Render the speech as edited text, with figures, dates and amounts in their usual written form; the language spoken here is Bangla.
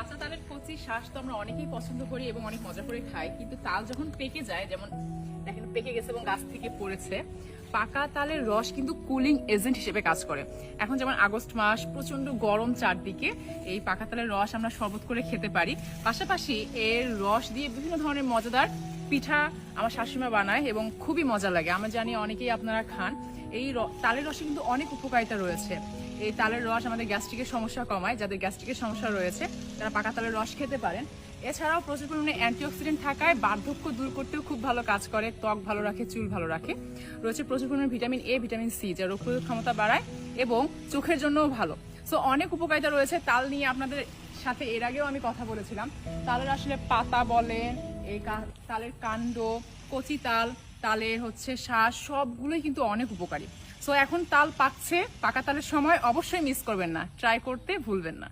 কাঁচা তালের কচি শ্বাস তো আমরা অনেকেই পছন্দ করি এবং অনেক মজা করে খাই, কিন্তু তাল যখন পেকে যায়, যেমন দেখেন পেকে গেছে এবং গাছ থেকে পড়েছে, পাকা তালের রস কিন্তু কুলিং এজেন্ট হিসেবে কাজ করে। এখন যেমন আগস্ট মাস, প্রচন্ড গরম চারদিকে, এই পাকা তালের রস আমরা শরবত করে খেতে পারি। পাশাপাশি এর রস দিয়ে বিভিন্ন ধরনের মজাদার পিঠা আমার শাশুড়িমা বানায় এবং খুবই মজা লাগে। আমরা জানি অনেকেই আপনারা খান। এই তালের রসে কিন্তু অনেক উপকারিতা রয়েছে। এই তালের রস আমাদের গ্যাস্ট্রিকের সমস্যা কমায়, যাদের গ্যাস্ট্রিকের সমস্যা রয়েছে তারা পাকা তালের রস খেতে পারেন। এছাড়াও প্রচুর পরিমাণে অ্যান্টিঅক্সিডেন্ট থাকায় বার্ধক্য দূর করতেও খুব ভালো কাজ করে, ত্বক ভালো রাখে, চুল ভালো রাখে। রয়েছে প্রচুর পরিমাণে ভিটামিন এ, ভিটামিন সি, যা রোগ প্রতিরোধ ক্ষমতা বাড়ায় এবং চোখের জন্যও ভালো। সো অনেক উপকারিতা রয়েছে। তাল নিয়ে আপনাদের সাথে এর আগেও আমি কথা বলেছিলাম। তালের আসলে পাতা বলেন, এই তালের কাণ্ড, কচি তাল, তালের শ্বাস, সবগুলোই কিন্তু অনেক উপকারী। সো এখন তাল পাকছে, পাকা তালের সময় অবশ্যই মিস করবেন না, ট্রাই করতে ভুলবেন না।